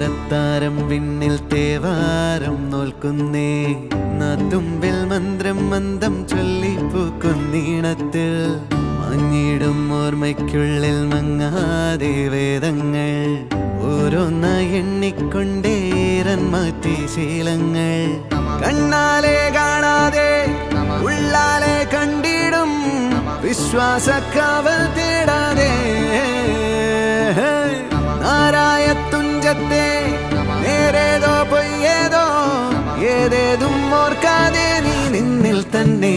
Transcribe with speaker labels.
Speaker 1: താരത്താരം വിണ്ണിൽ തേവാരം നോൽക്കുന്നേ നാത്തുമ്പിൽ മന്ത്രം മന്ദം ചൊല്ലിപ്പൂക്കുന്നീണത്തിൽ മഞ്ഞിടും ഓർമ്മയ്ക്കുള്ളിൽ മങ്ങാതെ വേദങ്ങൾ ഓരോന്നായി എണ്ണിക്കൊണ്ടേരൻ മാറ്റി ശീലങ്ങൾ കണ്ണാലെ കാണാതെ ഉള്ളാലെ കണ്ടിടും വിശ്വാസക്കാവൽ തേടാതെ നാരായ തുഞ്ചത്തെ നേരേതോ പൊയ്യേതോ ഏതേതും ഓർക്കാതെ നീ നിന്നിൽ തന്നെ